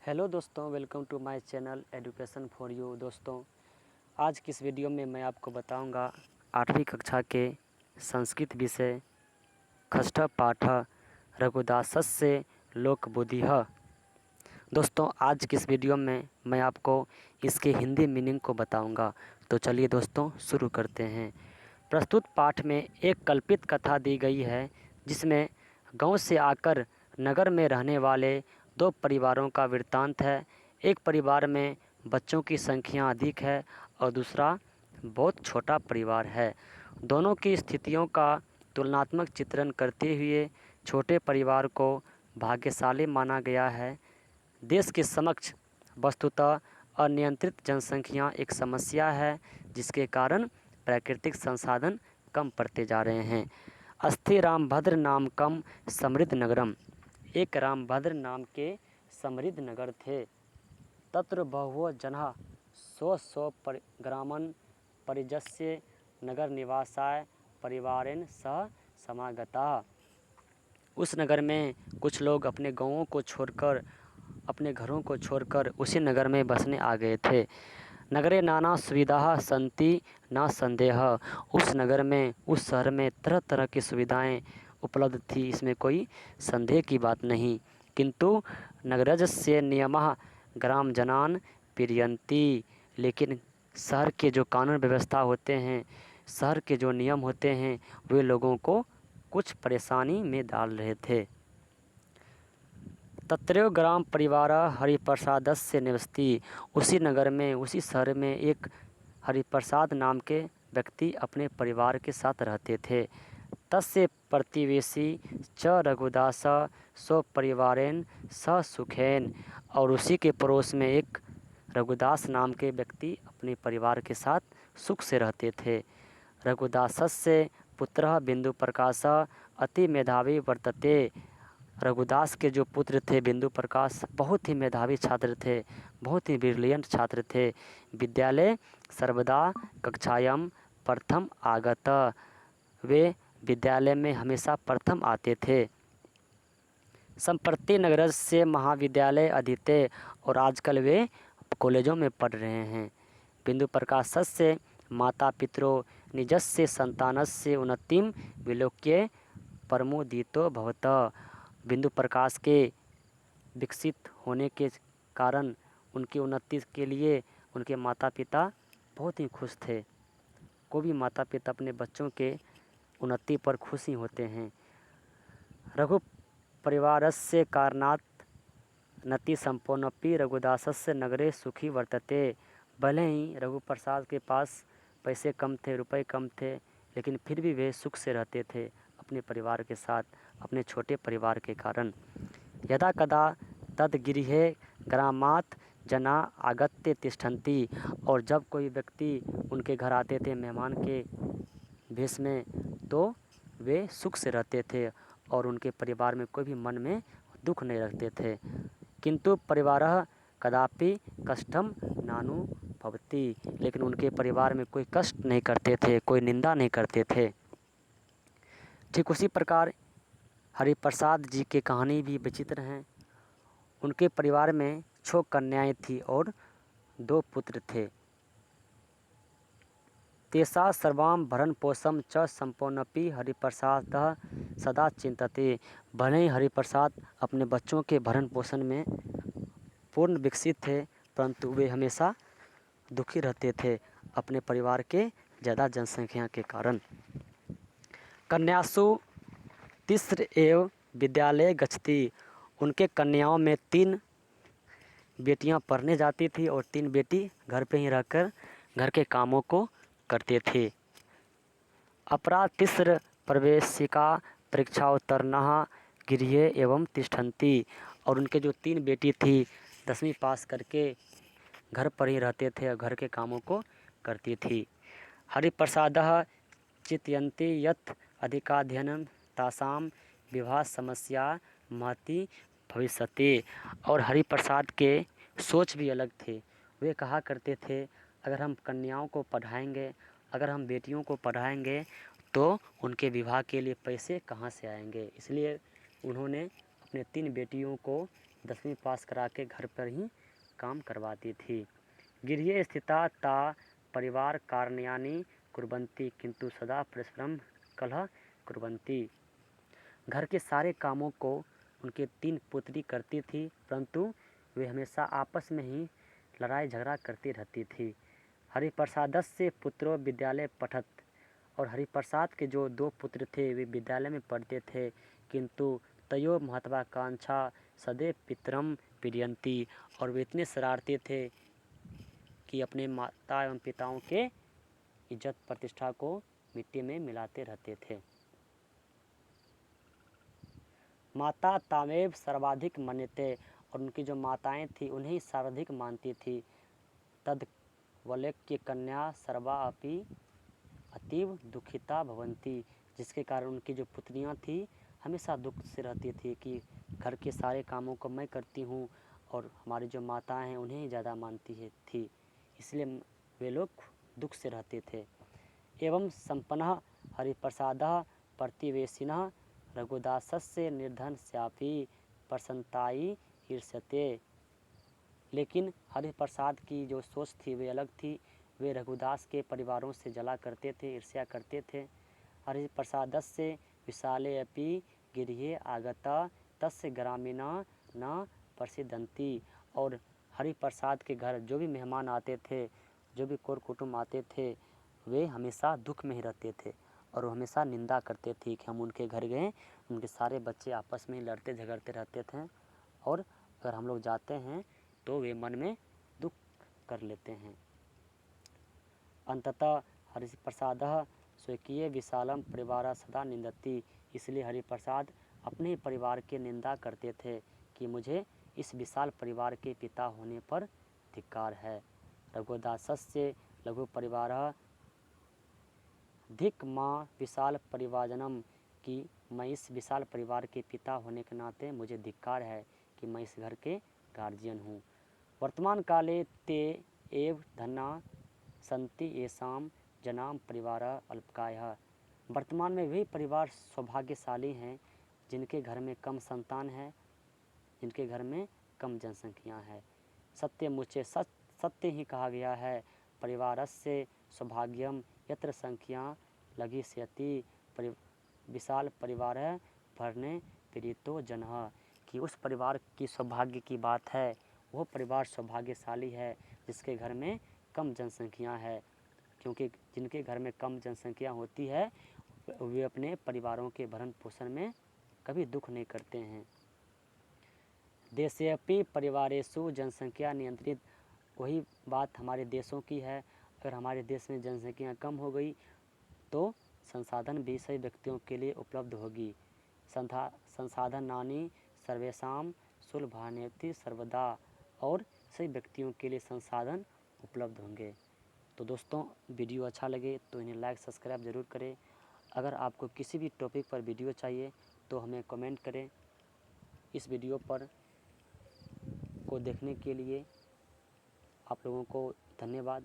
Hello दोस्तों, welcome to my channel education for you. दोस्तों, आज की इस वीडियो में मैं आपको बताऊंगा 8वीं कक्षा के संस्कृत विषय खष्ठ पाठ रघुदासस्य लोकबुद्धिः। दोस्तों, आज की इस वीडियो में मैं आपको इसके हिंदी मीनिंग को बताऊंगा। तो चलिए दोस्तों शुरू करते हैं। प्रस्तुत पाठ में एक कल्पित कथा दी गई है जिसमें गांव से आकर नगर में रहने वाले दो परिवारों का वृत्तांत है। एक परिवार में बच्चों की संख्या अधिक है और दूसरा बहुत छोटा परिवार है। दोनों की स्थितियों का तुलनात्मक चित्रण करते हुए छोटे परिवार को भाग्यशाली माना गया है। देश के समक्ष वस्तुतः अनियंत्रित जनसंख्या एक समस्या है जिसके कारण प्राकृतिक संसाधन कम पड़ते जा रहे हैं। अस्थि रामभद्र नाम कम समृद्ध नगरम। एक रामभद्र नाम के समृद्ध नगर थे। तत्र बहवो जनः स्व ग्रामन परिजस्य नगर निवासाय परिवारेण सह समागता। उस नगर में कुछ लोग अपने गाँवों को छोड़कर, अपने घरों को छोड़कर उसी नगर में बसने आ गए थे। नगरे नाना सुविधाः सन्ति न संदेह। उस नगर में, उस शहर में तरह तरह की सुविधाएं उपलब्ध थी, इसमें कोई संदेह की बात नहीं। किंतु नगरजस्य नियमः ग्राम जनान पीड़यन्ति। लेकिन शहर के जो कानून व्यवस्था होते हैं, शहर के जो नियम होते हैं, वे लोगों को कुछ परेशानी में डाल रहे थे। तत्रैव ग्राम परिवार हरिप्रसादस्य निवसति। उसी नगर में, उसी शहर में एक हरिप्रसाद नाम के व्यक्ति अपने परिवार के साथ रहते थे। तस्य प्रतिवेशी च रघुदास स्वपरिवारेण सह सुखेन। और उसी के पड़ोस में एक रघुदास नाम के व्यक्ति अपने परिवार के साथ सुख से रहते थे। रघुदासस्य पुत्रः बिंदु प्रकाश अति मेधावी वर्तते। रघुदास के जो पुत्र थे बिंदु प्रकाश बहुत ही मेधावी छात्र थे, बहुत ही ब्रिलियंट छात्र थे। विद्यालय सर्वदा कक्षायां प्रथम आगत। वे विद्यालय में हमेशा प्रथम आते थे। संप्रति नगर से महाविद्यालय अधीते। और आजकल वे कॉलेजों में पढ़ रहे हैं। बिंदु प्रकाशस्य माता पितरो निजस्य संतानस्य उन्नतिम विलोक्य प्रमुदितो भवत। बिंदु प्रकाश के विकसित होने के कारण उनकी उन्नति के लिए उनके माता पिता बहुत ही खुश थे। कोई भी माता पिता अपने बच्चों के उन्नति पर खुशी होते हैं। रघु परिवारस्य कारणात् नति संपन्नपि रघुदासस्य नगरे सुखी वर्तते। भले ही रघु प्रसाद के पास पैसे कम थे, रुपए कम थे, लेकिन फिर भी वे सुख से रहते थे अपने परिवार के साथ, अपने छोटे परिवार के कारण। यदा कदा तद गृहे ग्रामात् जना आगत्य तिष्ठन्ति। और जब कोई व्यक्ति उनके घर आते थे मेहमान के भेष में, तो वे सुख से रहते थे और उनके परिवार में कोई भी मन में दुख नहीं रखते थे। किंतु परिवारः कदापि कष्टम नानुभवति। लेकिन उनके परिवार में कोई कष्ट नहीं करते थे, कोई निंदा नहीं करते थे। ठीक उसी प्रकार हरिप्रसाद जी की कहानी भी विचित्र हैं। उनके परिवार में 6 कन्याएं थी और 2 पुत्र थे। तेषां सर्वां भरण पोषण च संपूर्णपि हरिप्रसादः सदा चिंतते। भले ही हरिप्रसाद अपने बच्चों के भरण पोषण में पूर्ण विकसित थे, परंतु वे हमेशा दुखी रहते थे अपने परिवार के ज़्यादा जनसंख्या के कारण। कन्यासु तिस्र एव विद्यालय गच्छति। उनके कन्याओं में 3 बेटियां पढ़ने जाती थी और 3 बेटी घर पे ही रहकर घर के कामों को करते थे। अपरा तिस्र प्रवेशिका परीक्षाोत्तीर्णाः गृहे एवं तिष्ठन्ति। और उनके जो 3 बेटी थी 10वीं पास करके घर पर ही रहते थे और घर के कामों को करती थी। हरिप्रसादः चिंतयन्ति यत् अधिकाध्ययनं तासां विवाह समस्या महती भविष्यति। और हरिप्रसाद के सोच भी अलग थे। वे कहा करते थे, अगर हम कन्याओं को पढ़ाएंगे, अगर हम बेटियों को पढ़ाएंगे तो उनके विवाह के लिए पैसे कहाँ से आएंगे। इसलिए उन्होंने अपने 3 बेटियों को 10वीं पास करा के घर पर ही काम करवाती थी। गृहे स्थिता ता परिवार कारणानि कुर्वन्ति किंतु सदा परस्परं कलह कुर्वन्ति। घर के सारे कामों को उनके 3 पुत्री करती थी, परंतु वे हमेशा आपस में ही लड़ाई झगड़ा करती रहती थी। हरिप्रसादस्य पुत्रो विद्यालय पठत, और हरिप्रसाद के जो 2 पुत्र थे वे विद्यालय में पढ़ते थे, किंतु तयो महत्वाकांक्षा सदैव पितरम पीडयन्ति, और वे इतने शरारती थे कि अपने माता एवं पिताओं के इज्जत प्रतिष्ठा को मिट्टी में मिलाते रहते थे। माता तामेव सर्वाधिक मन्यते, और उनकी जो माताएं थी उन्हें ही सर्वाधिक मानती थी। तद वलक्य कन्या सर्वा अपि अतीव दुखिता भवन्ति, जिसके कारण उनकी जो पुत्रियां थी हमेशा दुख से रहती थी कि घर के सारे कामों को मैं करती हूँ और हमारी जो माताएं हैं उन्हें ही ज़्यादा मानती थी, इसलिए वे लोग दुख से रहते थे। एवं संपन्नः हरिप्रसादः प्रतिवेशिनः रघुदासस्य निर्धनस्यापि प्रसन्नतायै ईर्ष्यते। लेकिन हरिप्रसाद की जो सोच थी वे अलग थी। वे रघुदास के परिवारों से जला करते थे, ईर्ष्या करते थे। हरिप्रसादस्य विशाले अपि गृहे आगता तस्य ग्रामीणा न प्रसीदन्ति, और हरिप्रसाद के घर जो भी मेहमान आते थे, जो भी कोर कुटुंब आते थे, वे हमेशा दुख में ही रहते थे और वो हमेशा निंदा करते थे कि हम उनके घर गए, उनके सारे बच्चे आपस में लड़ते झगड़ते रहते थे, और अगर हम लोग जाते हैं तो वे मन में दुख कर लेते हैं। अंततः हरिप्रसादः स्वकीय विशालम परिवार सदा निंदति, इसलिए हरिप्रसाद अपने परिवार की निंदा करते थे कि मुझे इस विशाल परिवार के पिता होने पर धिक्कार है। रघुदासस्य लघु परिवारः धिक् मां विशाल परिवारजनम, कि मैं इस विशाल परिवार के पिता होने के नाते मुझे धिक्कार है कि मैं इस घर के गार्जियन हूँ। वर्तमान काले ते एव धना संति येषाम जनाम परिवार अल्पकायः, वर्तमान में वही परिवार सौभाग्यशाली हैं जिनके घर में कम संतान है, जिनके घर में कम जनसंख्या है। सत्य मुझे सत्य ही कहा गया है, परिवारस्य सौभाग्यम यत्र संख्या लघिष्यति विशाल परिवार भरने पीड़ितो जनः, कि उस परिवार की सौभाग्य की बात है, वो परिवार सौभाग्यशाली है जिसके घर में कम जनसंख्या है, क्योंकि जिनके घर में कम जनसंख्या होती है वे अपने परिवारों के भरण पोषण में कभी दुख नहीं करते हैं। देशेऽपि परिवारेषु जनसंख्या नियंत्रित, वही बात हमारे देशों की है। अगर हमारे देश में जनसंख्या कम हो गई तो संसाधन भी सही व्यक्तियों के लिए उपलब्ध होगी। संसाधनानि सर्वेषां सुलभान्येति सर्वदा, और सही व्यक्तियों के लिए संसाधन उपलब्ध होंगे। तो दोस्तों, वीडियो अच्छा लगे तो इन्हें लाइक सब्सक्राइब ज़रूर करें। अगर आपको किसी भी टॉपिक पर वीडियो चाहिए तो हमें कमेंट करें। इस वीडियो पर को देखने के लिए आप लोगों को धन्यवाद।